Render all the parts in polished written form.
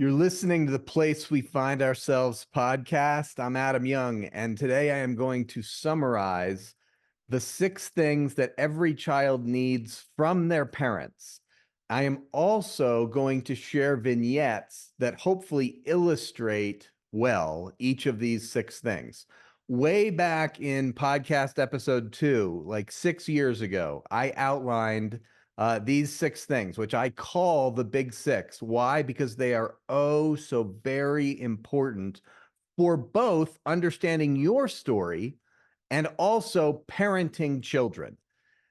You're listening to the Place We Find Ourselves podcast. I'm Adam Young, and today I am going to summarize the 6 things that every child needs from their parents. I am also going to share vignettes that hopefully illustrate well each of these 6 things. Way back in podcast episode 2, like 6 years ago, I outlined these 6 things, which I call the big 6. Why? Because they are oh so very important for both understanding your story and also parenting children.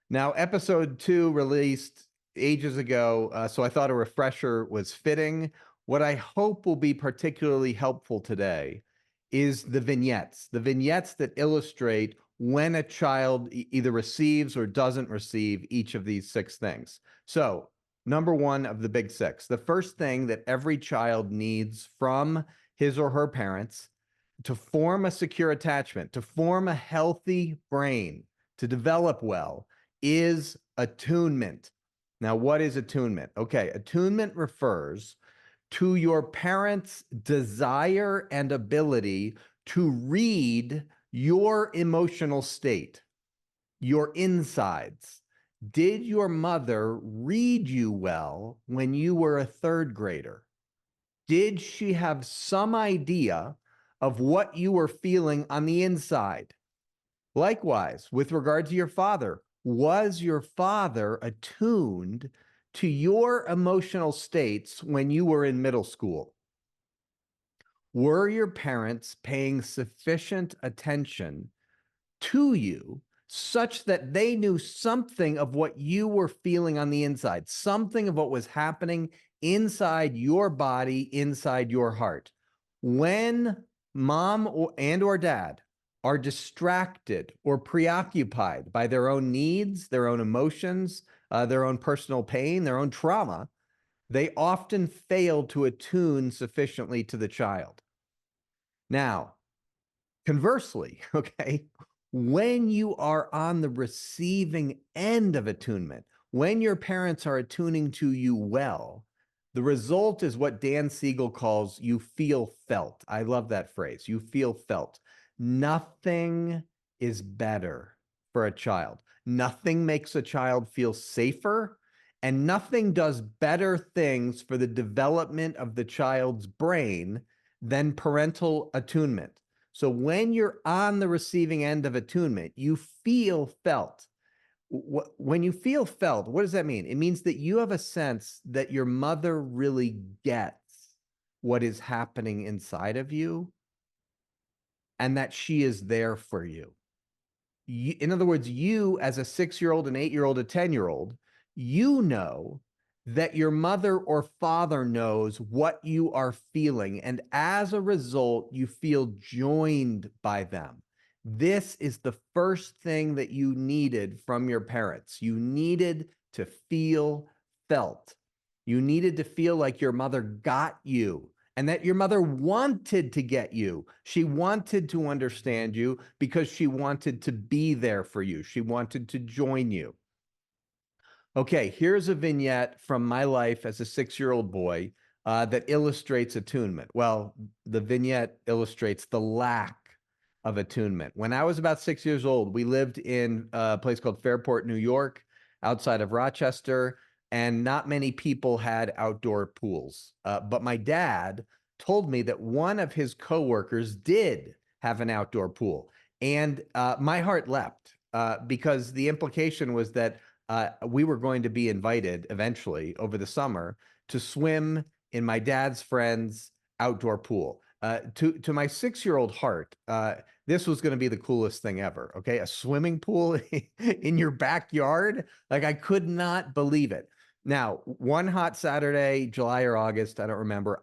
Now, episode 2 released ages ago, so I thought a refresher was fitting. What I hope will be particularly helpful today is the vignettes that illustrate when a child either receives or doesn't receive each of these 6 things. So, number one of the big 6, the first thing that every child needs from his or her parents to form a secure attachment, to form a healthy brain, to develop well, is attunement. Now, what is attunement? Okay, attunement refers to your parents' desire and ability to read your emotional state, your insides. Did your mother read you well when you were a third grader? Did she have some idea of what you were feeling on the inside? Likewise, with regard to your father, was your father attuned to your emotional states when you were in middle school? Were your parents paying sufficient attention to you such that they knew something of what you were feeling on the inside, something of what was happening inside your body, inside your heart? When mom or dad are distracted or preoccupied by their own needs, their own emotions, their own personal pain, their own trauma, they often fail to attune sufficiently to the child. Now, conversely, okay, when you are on the receiving end of attunement, when your parents are attuning to you well, the result is what Dan Siegel calls you feel felt. I love that phrase. You feel felt. Nothing is better for a child. Nothing makes a child feel safer, and nothing does better things for the development of the child's brain than parental attunement. So when you're on the receiving end of attunement, you feel felt. When you feel felt, what does that mean? It means that you have a sense that your mother really gets what is happening inside of you and that she is there for you. In other words, you as a 6-year-old, an 8-year-old, a 10-year-old, you know that your mother or father knows what you are feeling. And as a result, you feel joined by them. This is the first thing that you needed from your parents. You needed to feel felt. You needed to feel like your mother got you and that your mother wanted to get you. She wanted to understand you because she wanted to be there for you. She wanted to join you. Okay, here's a vignette from my life as a 6-year-old boy that illustrates attunement. Well, the vignette illustrates the lack of attunement. When I was about 6 years old, we lived in a place called Fairport, New York, outside of Rochester, and not many people had outdoor pools. But my dad told me that one of his coworkers did have an outdoor pool. And my heart leapt because the implication was that we were going to be invited eventually over the summer to swim in my dad's friend's outdoor pool. To my 6-year-old heart, this was going to be the coolest thing ever. Okay, a swimming pool in your backyard. Like, I could not believe it. Now, one hot Saturday, July or August, I don't remember.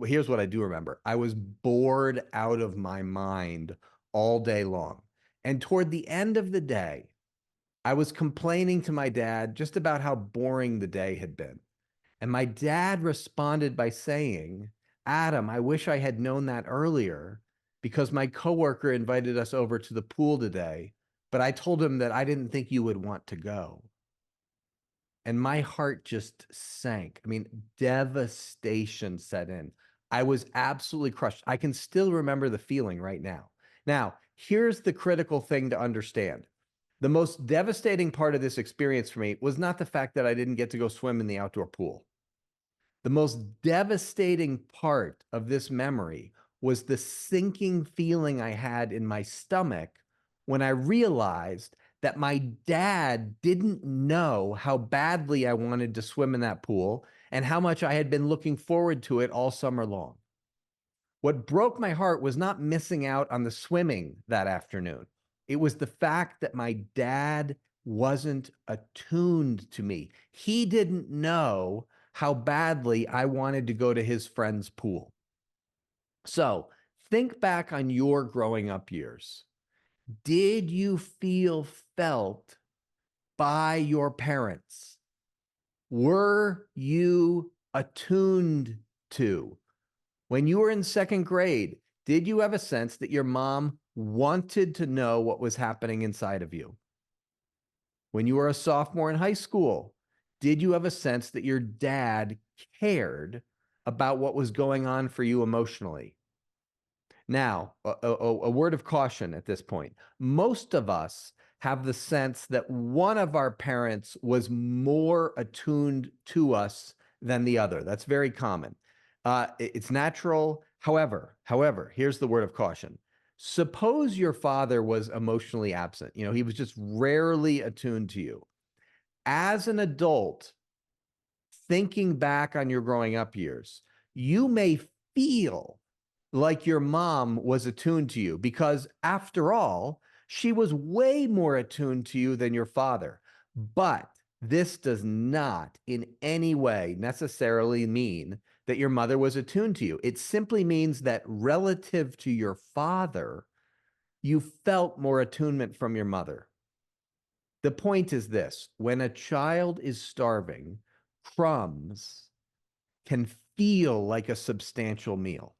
Here's what I do remember. I was bored out of my mind all day long. And toward the end of the day, I was complaining to my dad just about how boring the day had been. And my dad responded by saying, "Adam, I wish I had known that earlier because my coworker invited us over to the pool today, but I told him that I didn't think you would want to go." And my heart just sank. I mean, devastation set in. I was absolutely crushed. I can still remember the feeling right now. Now, here's the critical thing to understand. The most devastating part of this experience for me was not the fact that I didn't get to go swim in the outdoor pool. The most devastating part of this memory was the sinking feeling I had in my stomach when I realized that my dad didn't know how badly I wanted to swim in that pool and how much I had been looking forward to it all summer long. What broke my heart was not missing out on the swimming that afternoon. It was the fact that my dad wasn't attuned to me. He didn't know how badly I wanted to go to his friend's pool. So think back on your growing up years. Did you feel felt by your parents? Were you attuned to? When you were in second grade, did you have a sense that your mom wanted to know what was happening inside of you? When you were a sophomore in high school, did you have a sense that your dad cared about what was going on for you emotionally? Now, a word of caution at this point. Most of us have the sense that one of our parents was more attuned to us than the other. That's very common. It's natural. However, here's the word of caution. Suppose your father was emotionally absent. You know, he was just rarely attuned to you. As an adult, thinking back on your growing up years, you may feel like your mom was attuned to you because, after all, she was way more attuned to you than your father. But this does not in any way necessarily mean that your mother was attuned to you. It simply means that relative to your father, you felt more attunement from your mother. The point is this: when a child is starving, crumbs can feel like a substantial meal.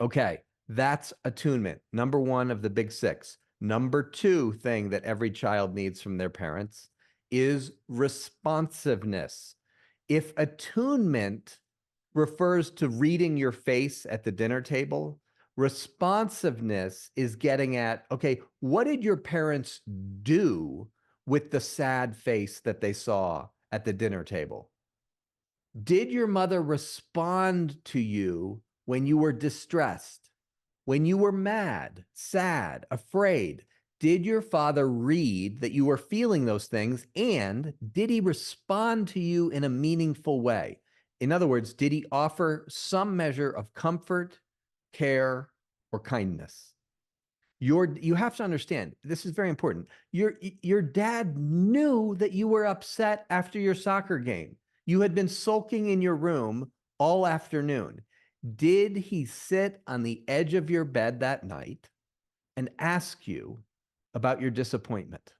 Okay, that's attunement. Number one of the big six. Number two thing that every child needs from their parents is responsiveness. If attunement refers to reading your face at the dinner table, responsiveness is getting at, okay, what did your parents do with the sad face that they saw at the dinner table? Did your mother respond to you when you were distressed, when you were mad, sad, afraid? Did your father read that you were feeling those things? And did he respond to you in a meaningful way? In other words, did he offer some measure of comfort, care, or kindness? You have to understand, this is very important. Your dad knew that you were upset after your soccer game. You had been sulking in your room all afternoon. Did he sit on the edge of your bed that night and ask you about your disappointment?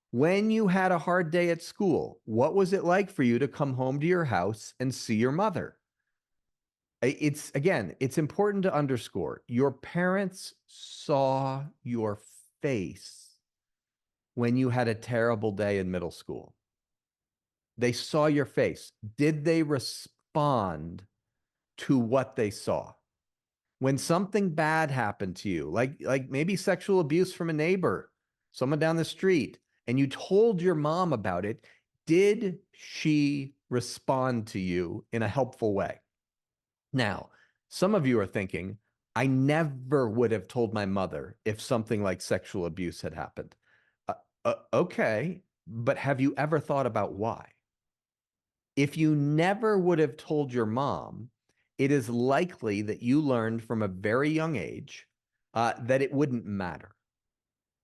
When you had a hard day at school, what was it like for you to come home to your house and see your mother? It's important to underscore, your parents saw your face when you had a terrible day in middle school. They saw your face. Did they respond to what they saw? When something bad happened to you, like maybe sexual abuse from a neighbor, someone down the street, and you told your mom about it, did she respond to you in a helpful way? Now, some of you are thinking, I never would have told my mother if something like sexual abuse had happened. Okay, but have you ever thought about why? If you never would have told your mom, it is likely that you learned from a very young age that it wouldn't matter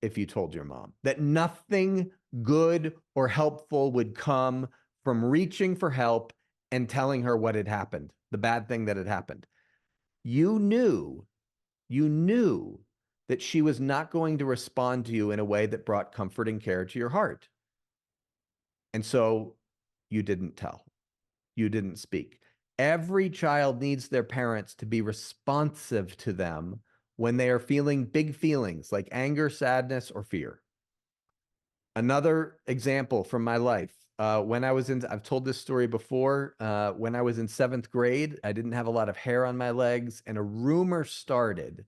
if you told your mom, that nothing good or helpful would come from reaching for help and telling her what had happened, the bad thing that had happened. You knew that she was not going to respond to you in a way that brought comfort and care to your heart. And so you didn't tell. You didn't speak. Every child needs their parents to be responsive to them when they are feeling big feelings like anger, sadness, or fear. Another example from my life. When I was in, I've told this story before. When I was in 7th grade, I didn't have a lot of hair on my legs, and a rumor started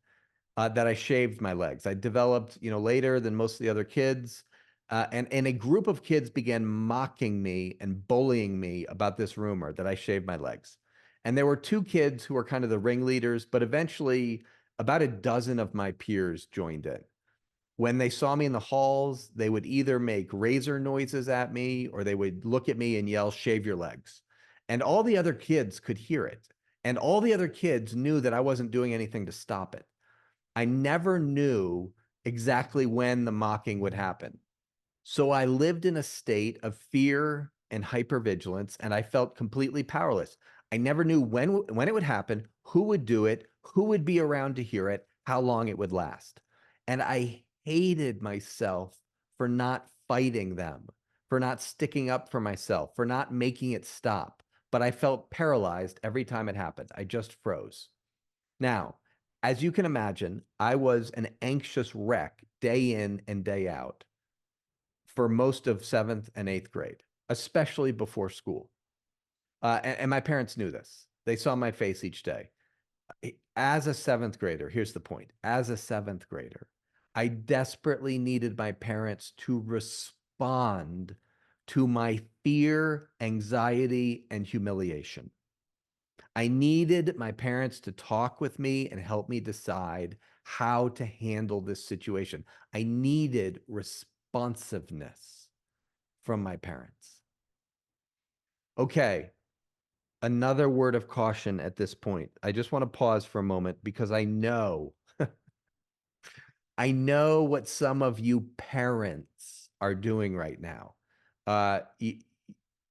that I shaved my legs. I developed, later than most of the other kids. And a group of kids began mocking me and bullying me about this rumor that I shaved my legs. And there were 2 kids who were kind of the ringleaders, but eventually about a dozen of my peers joined in. When they saw me in the halls, they would either make razor noises at me or they would look at me and yell, "Shave your legs." And all the other kids could hear it. And all the other kids knew that I wasn't doing anything to stop it. I never knew exactly when the mocking would happen. So I lived in a state of fear and hypervigilance, and I felt completely powerless. I never knew when it would happen, who would do it, who would be around to hear it, how long it would last. And I hated myself for not fighting them, for not sticking up for myself, for not making it stop. But I felt paralyzed every time it happened. I just froze. Now, as you can imagine, I was an anxious wreck day in and day out for most of 7th and 8th grade, especially before school. And my parents knew this. They saw my face each day. As a 7th grader, here's the point. As a 7th grader, I desperately needed my parents to respond to my fear, anxiety, and humiliation. I needed my parents to talk with me and help me decide how to handle this situation. I needed responsiveness from my parents. Okay, another word of caution at this point. I just want to pause for a moment because I know I know what some of you parents are doing right now.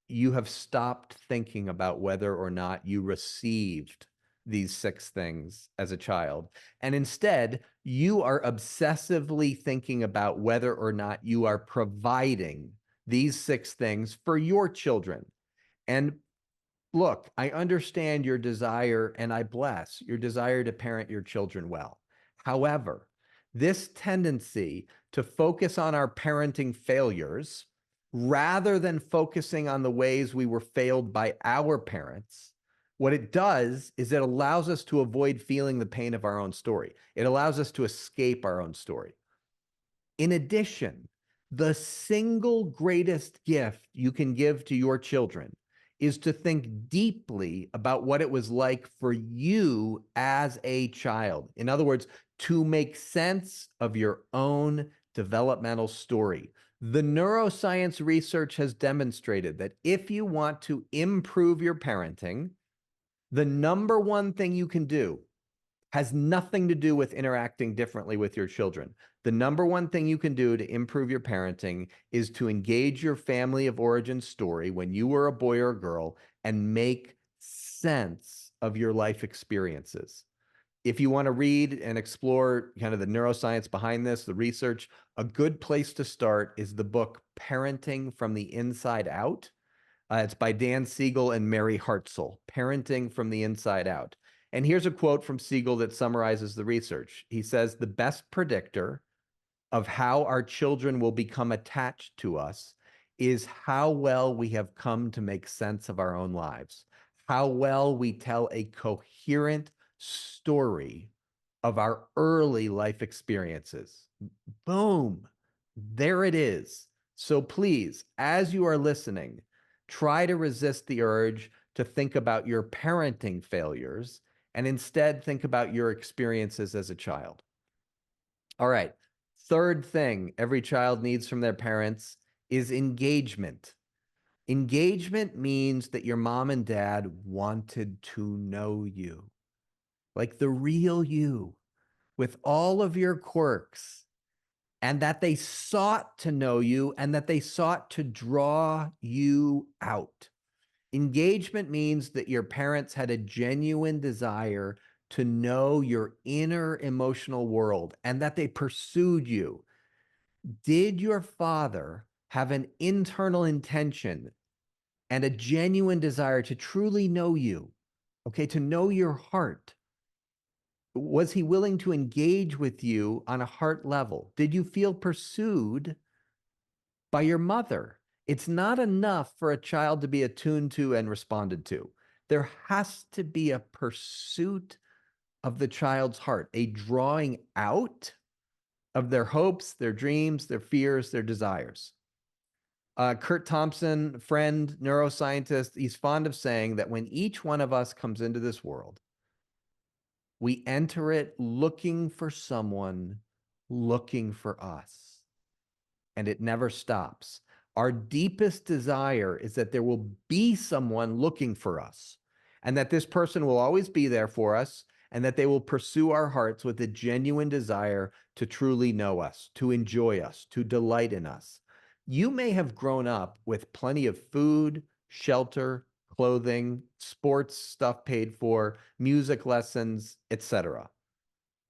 You have stopped thinking about whether or not you received these 6 things as a child. And instead, you are obsessively thinking about whether or not you are providing these 6 things for your children. And look, I understand your desire and I bless your desire to parent your children well. However, this tendency to focus on our parenting failures rather than focusing on the ways we were failed by our parents, what it does is it allows us to avoid feeling the pain of our own story. It allows us to escape our own story. In addition, the single greatest gift you can give to your children is to think deeply about what it was like for you as a child. In other words, to make sense of your own developmental story. The neuroscience research has demonstrated that if you want to improve your parenting, the number one thing you can do has nothing to do with interacting differently with your children. The number one thing you can do to improve your parenting is to engage your family of origin story when you were a boy or a girl and make sense of your life experiences. If you want to read and explore kind of the neuroscience behind this, the research, a good place to start is the book Parenting from the Inside Out. It's by Dan Siegel and Mary Hartzell, Parenting from the Inside Out. And here's a quote from Siegel that summarizes the research. He says, "The best predictor of how our children will become attached to us is how well we have come to make sense of our own lives, how well we tell a coherent story of our early life experiences." Boom. There it is. So please, as you are listening, try to resist the urge to think about your parenting failures and instead think about your experiences as a child. All right. Third thing every child needs from their parents is engagement. Engagement means that your mom and dad wanted to know you, like the real you, with all of your quirks, and that they sought to know you and that they sought to draw you out. Engagement means that your parents had a genuine desire to know your inner emotional world and that they pursued you. Did your father have an internal intention and a genuine desire to truly know you? Okay, to know your heart? Was he willing to engage with you on a heart level? Did you feel pursued by your mother. It's not enough for a child to be attuned to and responded to. There has to be a pursuit of the child's heart, a drawing out of their hopes, their dreams, their fears, their desires. Curt Thompson, friend, neuroscientist, he's fond of saying that when each one of us comes into this world, we enter it looking for someone looking for us, and it never stops. Our deepest desire is that there will be someone looking for us, and that this person will always be there for us, and that they will pursue our hearts with a genuine desire to truly know us, to enjoy us, to delight in us. You may have grown up with plenty of food, shelter, clothing, sports stuff paid for, music lessons, etc.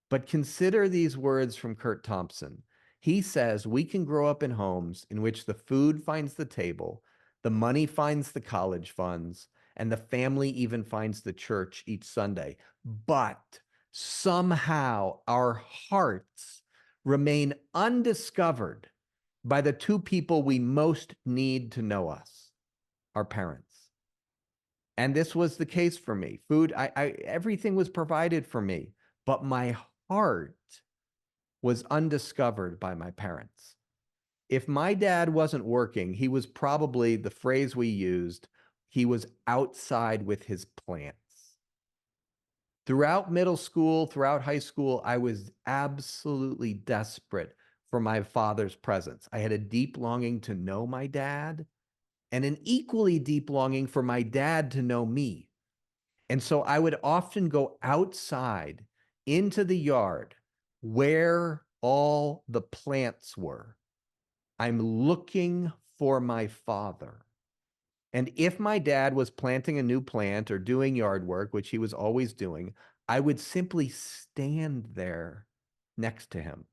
But consider these words from Curt Thompson. He says we can grow up in homes in which the food finds the table, the money finds the college funds, and the family even finds the church each Sunday. But somehow our hearts remain undiscovered by the two people we most need to know us, our parents. And this was the case for me. Food, everything was provided for me, but my heart was undiscovered by my parents. If my dad wasn't working, he was probably, the phrase we used, he was outside with his plants. Throughout middle school, throughout high school, I was absolutely desperate for my father's presence. I had a deep longing to know my dad and an equally deep longing for my dad to know me. And so I would often go outside into the yard where all the plants were. I'm looking for my father. And if my dad was planting a new plant or doing yard work, which he was always doing, I would simply stand there next to him.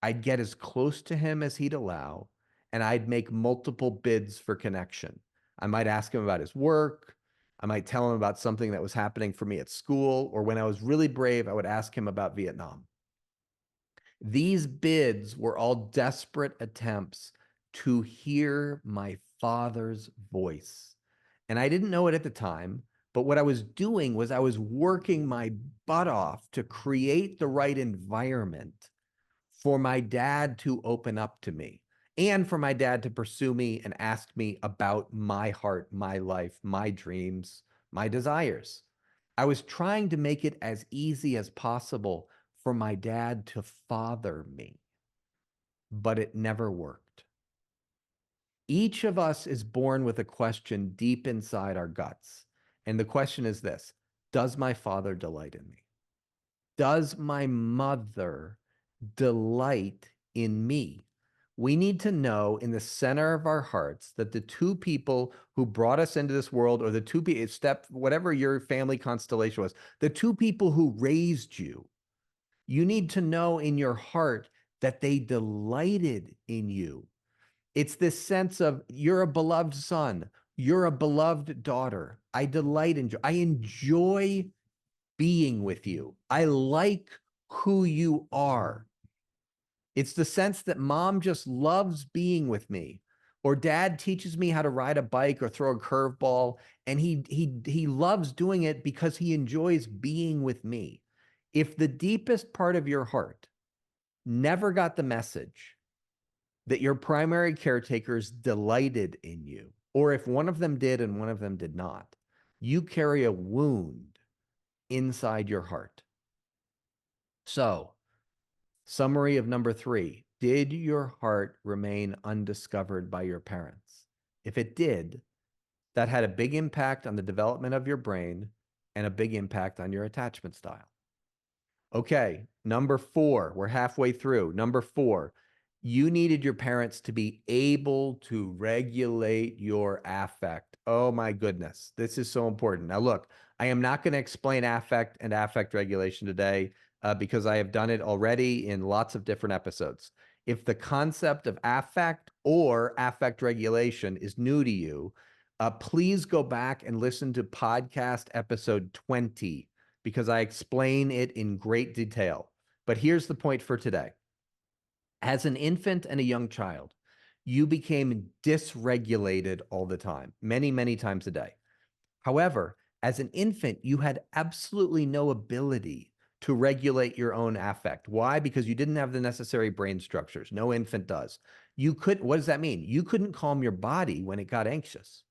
I'd get as close to him as he'd allow, and I'd make multiple bids for connection. I might ask him about his work. I might tell him about something that was happening for me at school, or when I was really brave, I would ask him about Vietnam. These bids were all desperate attempts to hear my father's voice. And I didn't know it at the time, but what I was doing was I was working my butt off to create the right environment for my dad to open up to me and for my dad to pursue me and ask me about my heart, my life, my dreams, my desires. I was trying to make it as easy as possible for my dad to father me, but it never worked. Each of us is born with a question deep inside our guts. And the question is this: does my father delight in me? Does my mother delight in me? We need to know in the center of our hearts that the two people who brought us into this world, or the two people, whatever your family constellation was, the two people who raised you, you need to know in your heart that they delighted in you. It's this sense of you're a beloved son, you're a beloved daughter. I delight in you. I enjoy being with you. I like who you are. It's the sense that mom just loves being with me, or dad teaches me how to ride a bike or throw a curveball, and he loves doing it because he enjoys being with me. If the deepest part of your heart never got the message that your primary caretakers delighted in you, or if one of them did and one of them did not, you carry a wound inside your heart. So, summary of number 3, did your heart remain undiscovered by your parents? If it did, that had a big impact on the development of your brain and a big impact on your attachment style. Okay, number 4, we're halfway through. Number 4, you needed your parents to be able to regulate your affect. Oh my goodness, this is so important. Now look, I am not going to explain affect and affect regulation today because I have done it already in lots of different episodes. If the concept of affect or affect regulation is new to you, please go back and listen to podcast episode 20 because I explain it in great detail. But here's the point for today. As an infant and a young child, you became dysregulated all the time, many, many times a day. However, as an infant, you had absolutely no ability to regulate your own affect. Why? Because you didn't have the necessary brain structures. No infant does. What does that mean? You couldn't calm your body when it got anxious,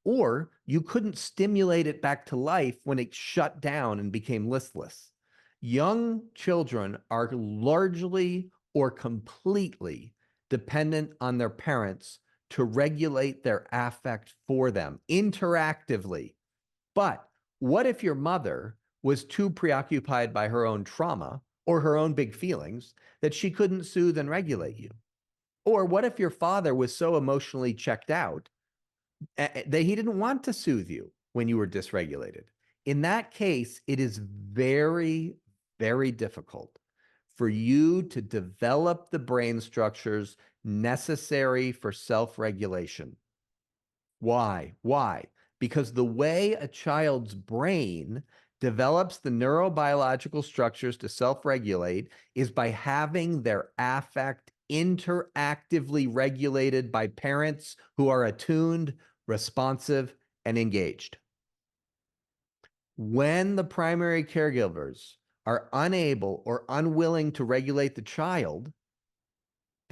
or you couldn't stimulate it back to life when it shut down and became listless. Young children are largely or completely dependent on their parents to regulate their affect for them interactively. But what if your mother was too preoccupied by her own trauma or her own big feelings that she couldn't soothe and regulate you? Or what if your father was so emotionally checked out that he didn't want to soothe you when you were dysregulated? In that case, it is very, very difficult for you to develop the brain structures necessary for self-regulation. Why? Why? Because the way a child's brain develops the neurobiological structures to self-regulate is by having their affect interactively regulated by parents who are attuned, responsive, and engaged. When the primary caregivers are unable or unwilling to regulate the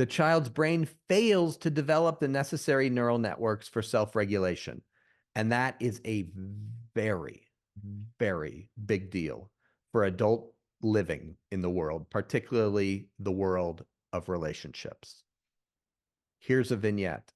child's brain fails to develop the necessary neural networks for self-regulation. And that is a very, very big deal for adult living in the world, particularly the world of relationships. Here's a vignette.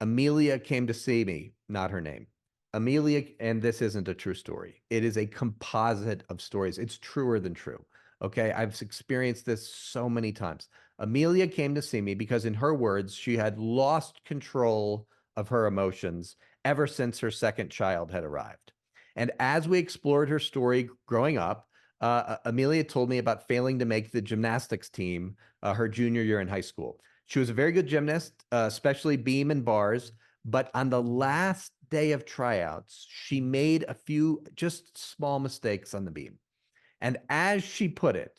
Amelia came to see me, not her name. Amelia, and this isn't a true story. It is a composite of stories. It's truer than true. Okay, I've experienced this so many times. Amelia came to see me because, in her words, she had lost control of her emotions ever since her second child had arrived. And as we explored her story growing up, Amelia told me about failing to make the gymnastics team her junior year in high school. She was a very good gymnast, especially beam and bars, but on the last day of tryouts, she made a few just small mistakes on the beam. And as she put it,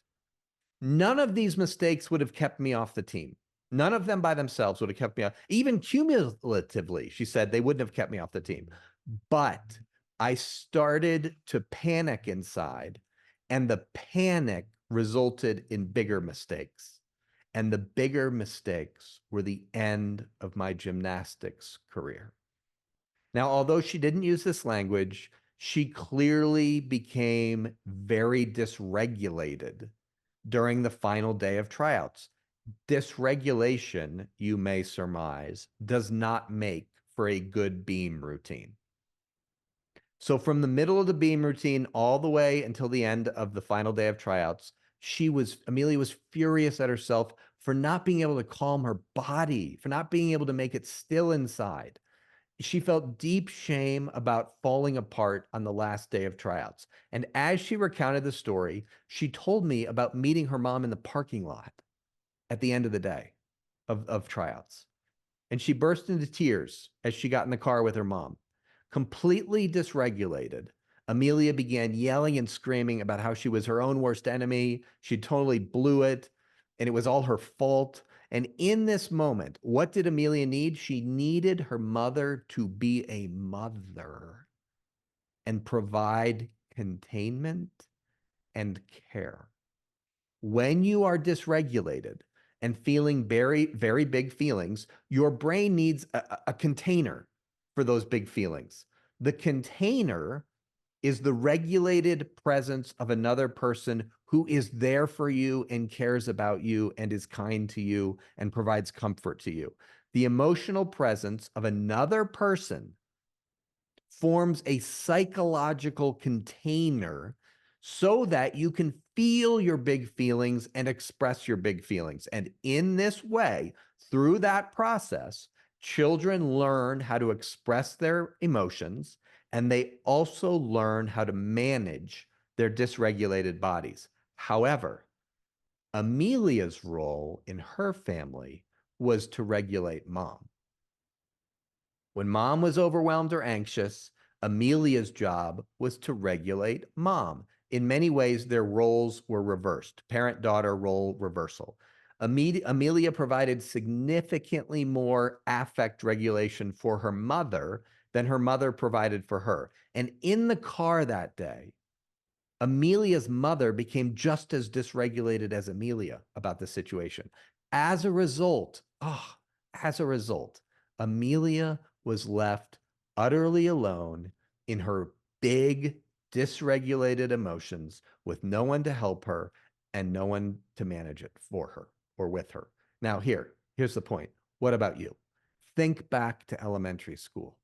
none of these mistakes would have kept me off the team. None of them by themselves would have kept me off. Even cumulatively, she said, they wouldn't have kept me off the team. But I started to panic inside, and the panic resulted in bigger mistakes. And the bigger mistakes were the end of my gymnastics career. Now, although she didn't use this language, she clearly became very dysregulated during the final day of tryouts. Dysregulation, you may surmise, does not make for a good beam routine. So from the middle of the beam routine all the way until the end of the final day of tryouts, Amelia was furious at herself for not being able to calm her body, for not being able to make it still inside. She felt deep shame about falling apart on the last day of tryouts. And as she recounted the story, she told me about meeting her mom in the parking lot at the end of the day of tryouts. And she burst into tears as she got in the car with her mom. Completely dysregulated, Amelia began yelling and screaming about how she was her own worst enemy. She totally blew it, and it was all her fault. And in this moment, what did Amelia need? She needed her mother to be a mother and provide containment and care. When you are dysregulated and feeling very, very big feelings, your brain needs a container for those big feelings. The container is the regulated presence of another person who is there for you and cares about you and is kind to you and provides comfort to you. The emotional presence of another person forms a psychological container so that you can feel your big feelings and express your big feelings. And in this way, through that process, children learn how to express their emotions, and they also learn how to manage their dysregulated bodies. However, Amelia's role in her family was to regulate mom. When mom was overwhelmed or anxious, Amelia's job was to regulate mom. In many ways, their roles were reversed, parent-daughter role reversal. Amelia provided significantly more affect regulation for her mother than her mother provided for her. And in the car that day, Amelia's mother became just as dysregulated as Amelia about the situation. As a result, Amelia was left utterly alone in her big, dysregulated emotions with no one to help her and no one to manage it for her or with her. Now, here's the point. What about you? Think back to elementary school.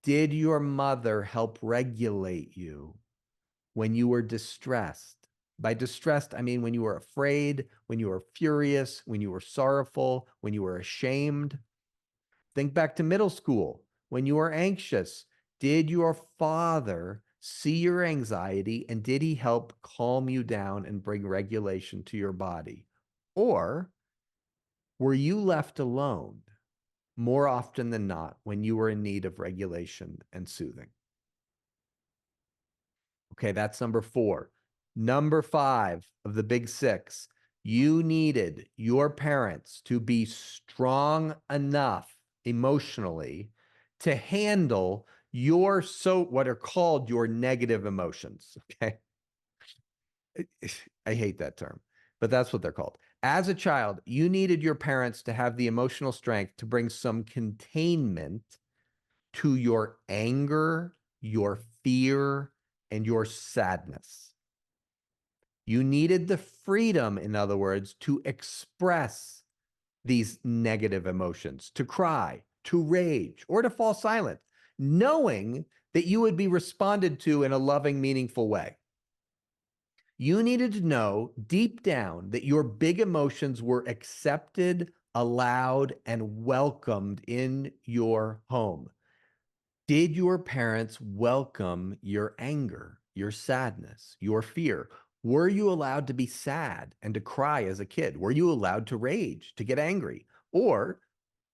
Did your mother help regulate you when you were distressed? By distressed, I mean when you were afraid, when you were furious, when you were sorrowful, when you were ashamed. Think back to middle school, when you were anxious. Did your father see your anxiety and did he help calm you down and bring regulation to your body? Or were you left alone more often than not when you were in need of regulation and soothing? Okay, that's number 4. Number 5 of the big 6, you needed your parents to be strong enough emotionally to handle what are called your negative emotions. Okay. I hate that term, but that's what they're called. As a child, you needed your parents to have the emotional strength to bring some containment to your anger, your fear, and your sadness. You needed the freedom, in other words, to express these negative emotions, to cry, to rage, or to fall silent, knowing that you would be responded to in a loving, meaningful way. You needed to know deep down that your big emotions were accepted, allowed, and welcomed in your home. Did your parents welcome your anger, your sadness, your fear? Were you allowed to be sad and to cry as a kid? Were you allowed to rage, to get angry? Or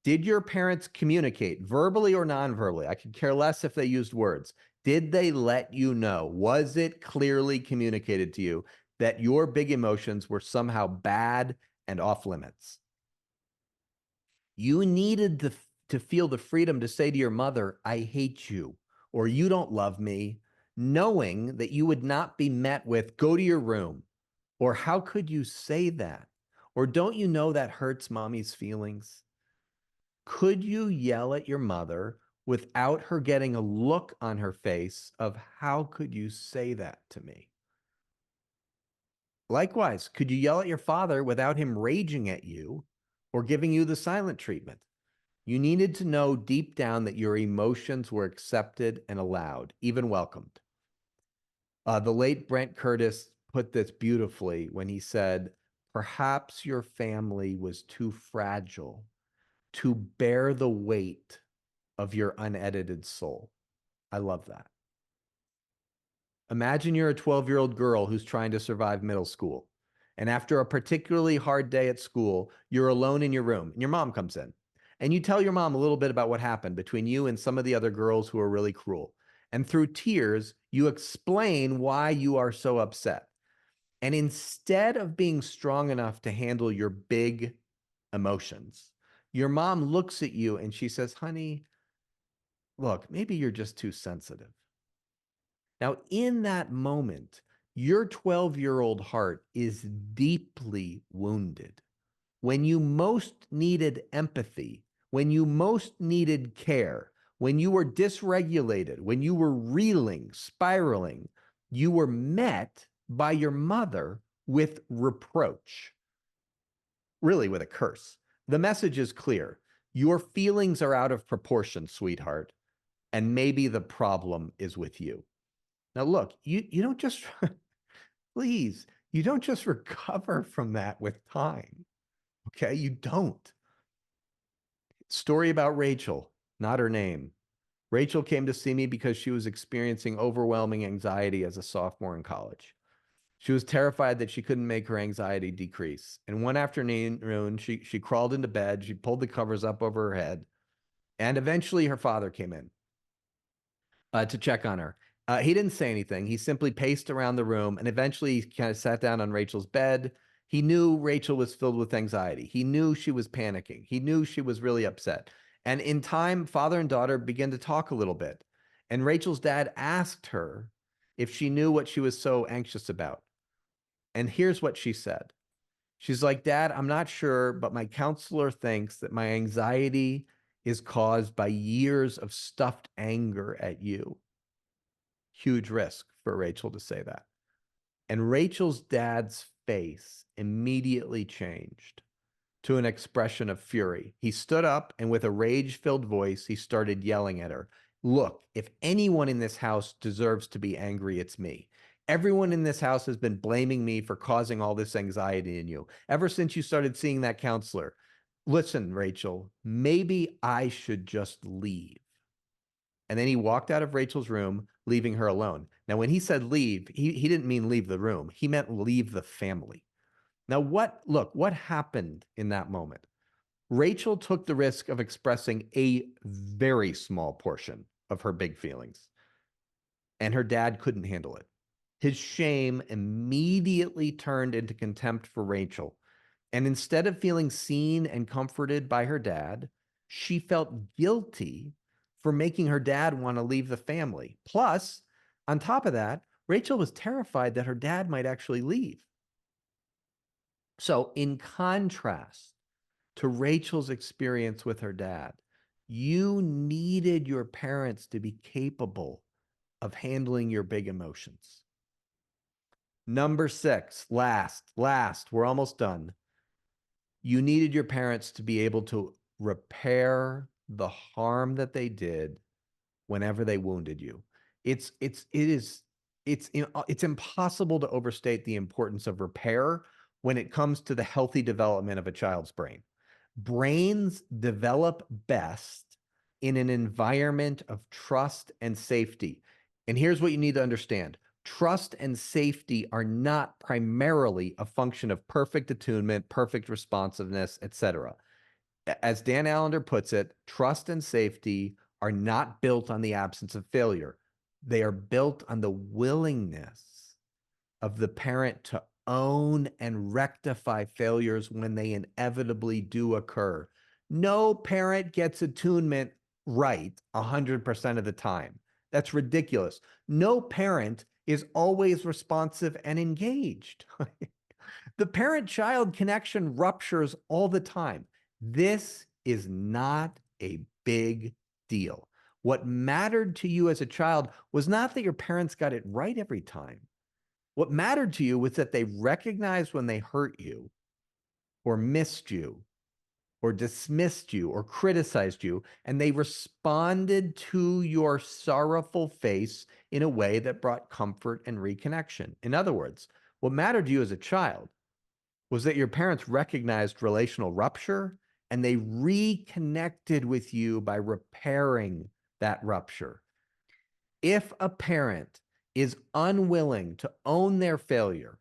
did your parents communicate verbally or non-verbally? I could care less if they used words. Did they let you know? Was it clearly communicated to you that your big emotions were somehow bad and off limits? You needed to feel the freedom to say to your mother, I hate you, or you don't love me, knowing that you would not be met with, go to your room, or how could you say that? Or don't you know that hurts mommy's feelings? Could you yell at your mother without her getting a look on her face of how could you say that to me? Likewise, could you yell at your father without him raging at you or giving you the silent treatment? You needed to know deep down that your emotions were accepted and allowed, even welcomed. The late Brent Curtis put this beautifully when he said, perhaps your family was too fragile to bear the weight of your unedited soul. I love that. Imagine you're a 12-year-old girl who's trying to survive middle school. And after a particularly hard day at school, you're alone in your room and your mom comes in. And you tell your mom a little bit about what happened between you and some of the other girls who are really cruel. And through tears, you explain why you are so upset. And instead of being strong enough to handle your big emotions, your mom looks at you and she says, honey, look, maybe you're just too sensitive. Now, in that moment, your 12-year-old heart is deeply wounded. When you most needed empathy, when you most needed care, when you were dysregulated, when you were reeling, spiraling, you were met by your mother with reproach, really with a curse. The message is clear. Your feelings are out of proportion, sweetheart, and maybe the problem is with you. Now, look, you don't just, please, you don't just recover from that with time. Okay, you don't. Story about Rachel, not her name. Rachel came to see me because she was experiencing overwhelming anxiety as a sophomore in college. She was terrified that she couldn't make her anxiety decrease. And one afternoon, she crawled into bed, she pulled the covers up over her head, and eventually her father came in to check on her. He didn't say anything. He simply paced around the room and eventually he kind of sat down on Rachel's bed He knew Rachel was filled with anxiety. He knew she was panicking. He knew she was really upset. And in time, father and daughter began to talk a little bit. And Rachel's dad asked her if she knew what she was so anxious about. And here's what she said. She's like, Dad, I'm not sure, but my counselor thinks that my anxiety is caused by years of stuffed anger at you. Huge risk for Rachel to say that. And Rachel's dad's face immediately changed to an expression of fury. He stood up and with a rage-filled voice, he started yelling at her. Look, if anyone in this house deserves to be angry, it's me. Everyone in this house has been blaming me for causing all this anxiety in you ever since you started seeing that counselor. Listen, Rachel, maybe I should just leave. And then he walked out of Rachel's room, leaving her alone. Now, when he said leave, he didn't mean leave the room. He meant leave the family. Now, what happened in that moment? Rachel took the risk of expressing a very small portion of her big feelings, and her dad couldn't handle it. His shame immediately turned into contempt for Rachel. And instead of feeling seen and comforted by her dad, she felt guilty for making her dad want to leave the family. Plus, on top of that, Rachel was terrified that her dad might actually leave. So, in contrast to Rachel's experience with her dad, you needed your parents to be capable of handling your big emotions. Number 6, last, we're almost done. You needed your parents to be able to repair the harm that they did whenever they wounded you. It's impossible to overstate the importance of repair when it comes to the healthy development of a child's brain. Brains develop best in an environment of trust and safety. And here's what you need to understand. Trust and safety are not primarily a function of perfect attunement, perfect responsiveness, etc. As Dan Allender puts it, trust and safety are not built on the absence of failure. They are built on the willingness of the parent to own and rectify failures when they inevitably do occur. No parent gets attunement right 100% of the time. That's ridiculous. No parent is always responsive and engaged. The parent-child connection ruptures all the time. This is not a big deal. What mattered to you as a child was not that your parents got it right every time. What mattered to you was that they recognized when they hurt you or missed you or dismissed you or criticized you, and they responded to your sorrowful face in a way that brought comfort and reconnection. In other words, what mattered to you as a child was that your parents recognized relational rupture and they reconnected with you by repairing that rupture. If a parent is unwilling to own their failure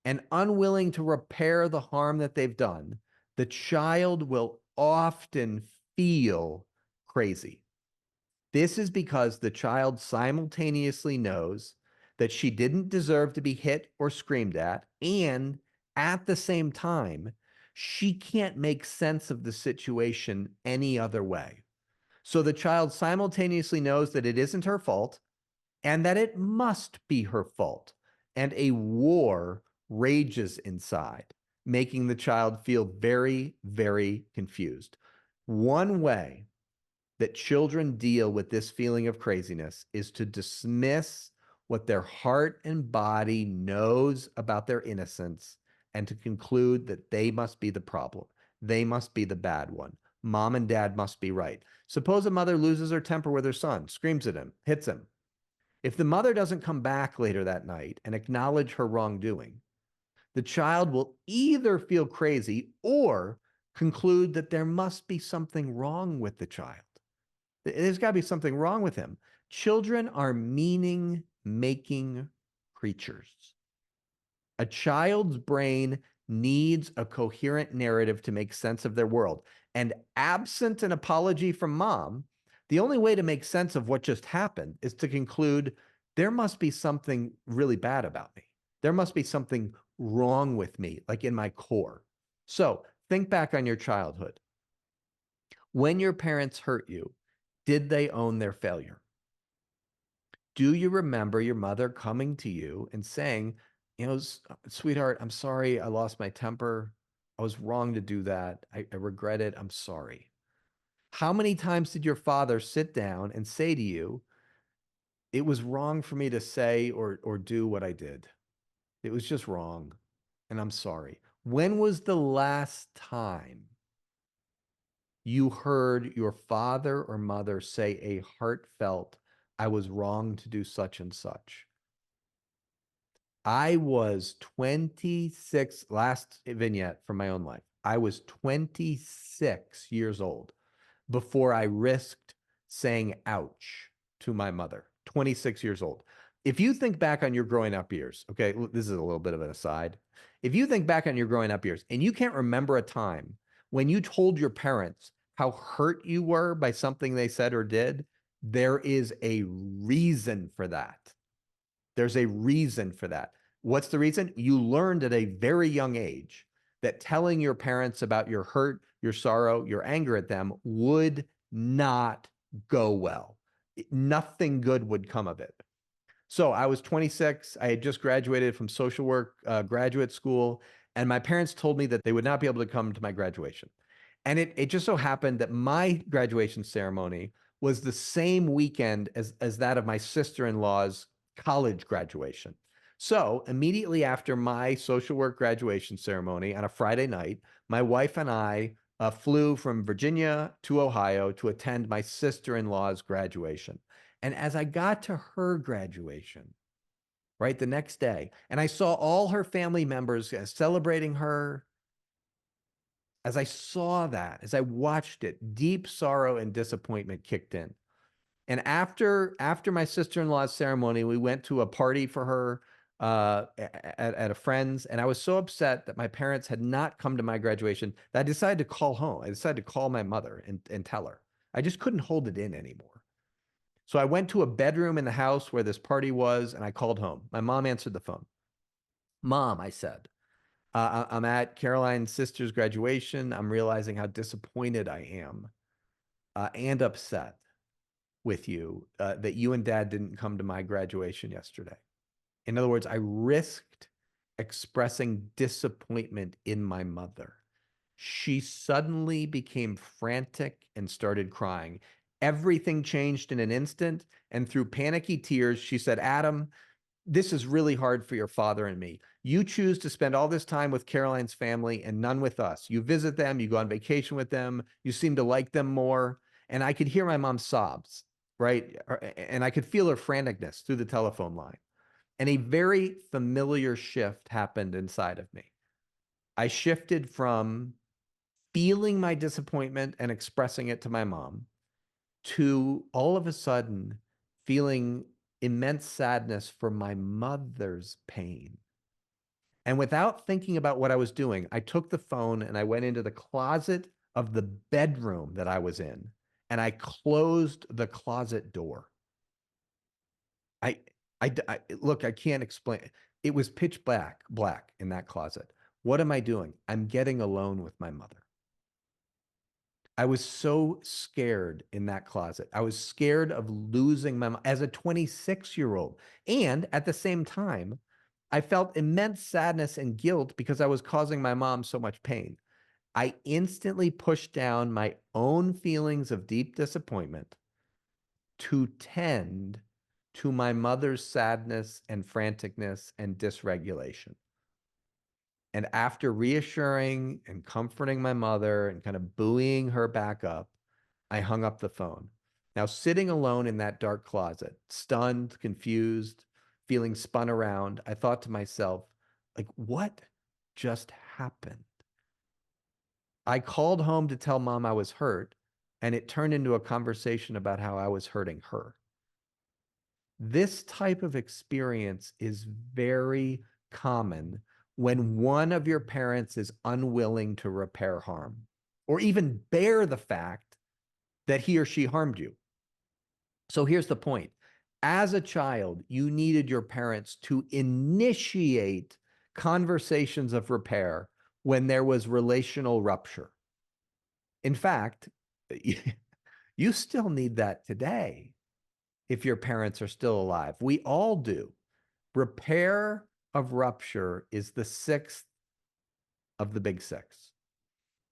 and unwilling to repair the harm that they've done, the child will often feel crazy. This is because the child simultaneously knows that she didn't deserve to be hit or screamed at, and at the same time, she can't make sense of the situation any other way. So the child simultaneously knows that it isn't her fault and that it must be her fault. And a war rages inside, making the child feel very, very confused. One way that children deal with this feeling of craziness is to dismiss what their heart and body knows about their innocence and to conclude that they must be the problem. They must be the bad one. Mom and dad must be right. Suppose a mother loses her temper with her son, screams at him, hits him. If the mother doesn't come back later that night and acknowledge her wrongdoing, the child will either feel crazy or conclude that there must be something wrong with the child. There's got to be something wrong with him. Children are meaning-making creatures. A child's brain needs a coherent narrative to make sense of their world. And absent an apology from mom, the only way to make sense of what just happened is to conclude there must be something really bad about me. There must be something wrong with me, like in my core. So think back on your childhood. When your parents hurt you, did they own their failure? Do you remember your mother coming to you and saying, sweetheart, I'm sorry, I lost my temper. I was wrong to do that. I regret it. I'm sorry. How many times did your father sit down and say to you, it was wrong for me to say or do what I did? It was just wrong, and I'm sorry. When was the last time you heard your father or mother say a heartfelt, I was wrong to do such and such? I was 26, last vignette from my own life. I was 26 years old before I risked saying ouch to my mother. 26 years old. If you think back on your growing up years, okay, this is a little bit of an aside. If you think back on your growing up years and you can't remember a time when you told your parents how hurt you were by something they said or did, there is a reason for that. There's a reason for that. What's the reason? You learned at a very young age that telling your parents about your hurt, your sorrow, your anger at them would not go well. Nothing good would come of it. So I was 26. I had just graduated from social work graduate school, and my parents told me that they would not be able to come to my graduation. And it just so happened that my graduation ceremony was the same weekend as that of my sister-in-law's college graduation. So immediately after my social work graduation ceremony on a Friday night, my wife and I flew from Virginia to Ohio to attend my sister-in-law's graduation. And as I got to her graduation, right, the next day, and I saw all her family members celebrating her, as I saw that, as I watched it, deep sorrow and disappointment kicked in. And after my sister-in-law's ceremony, we went to a party for her at a friend's, and I was so upset that my parents had not come to my graduation that I decided to call home. I decided to call my mother and tell her. I just couldn't hold it in anymore. So I went to a bedroom in the house where this party was, and I called home. My mom answered the phone. Mom, I said, I'm at Caroline's sister's graduation. I'm realizing how disappointed I am and upset with you that you and dad didn't come to my graduation yesterday. In other words, I risked expressing disappointment in my mother. She suddenly became frantic and started crying. Everything changed in an instant. And through panicky tears, she said, Adam, this is really hard for your father and me. You choose to spend all this time with Caroline's family and none with us. You visit them, you go on vacation with them, you seem to like them more. And I could hear my mom's sobs, right? And I could feel her franticness through the telephone line. And a very familiar shift happened inside of me. I shifted from feeling my disappointment and expressing it to my mom to all of a sudden feeling immense sadness for my mother's pain. And without thinking about what I was doing, I took the phone and I went into the closet of the bedroom that I was in and I closed the closet door. I, look, I can't explain. It was pitch black in that closet. What am I doing? I'm getting alone with my mother. I was so scared in that closet. I was scared of losing my mom as a 26-year-old. And at the same time, I felt immense sadness and guilt because I was causing my mom so much pain. I instantly pushed down my own feelings of deep disappointment to tend to my mother's sadness and franticness and dysregulation. And after reassuring and comforting my mother and kind of buoying her back up, I hung up the phone. Now, sitting alone in that dark closet, stunned, confused, feeling spun around, I thought to myself, like, what just happened? I called home to tell mom I was hurt, and it turned into a conversation about how I was hurting her. This type of experience is very common when one of your parents is unwilling to repair harm or even bear the fact that he or she harmed you. So here's the point. As a child, you needed your parents to initiate conversations of repair when there was relational rupture. In fact, you still need that today if your parents are still alive. We all do. Repair of rupture is the sixth of the big six.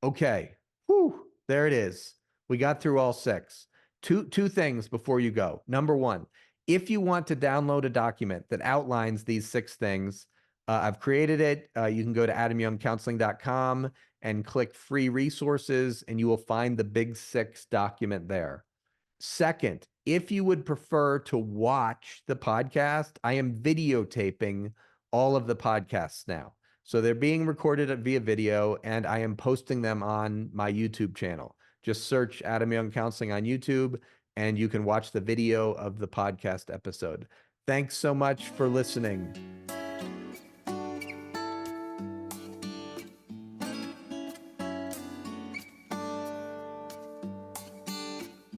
Okay. Whew, there it is. We got through all six. Two things before you go. Number one, if you want to download a document that outlines these six things, I've created it. You can go to adamyoungcounseling.com and click free resources, and you will find the big six document there. Second, if you would prefer to watch the podcast, I am videotaping all of the podcasts now. So they're being recorded via video, and I am posting them on my YouTube channel. Just search Adam Young Counseling on YouTube, and you can watch the video of the podcast episode. Thanks so much for listening.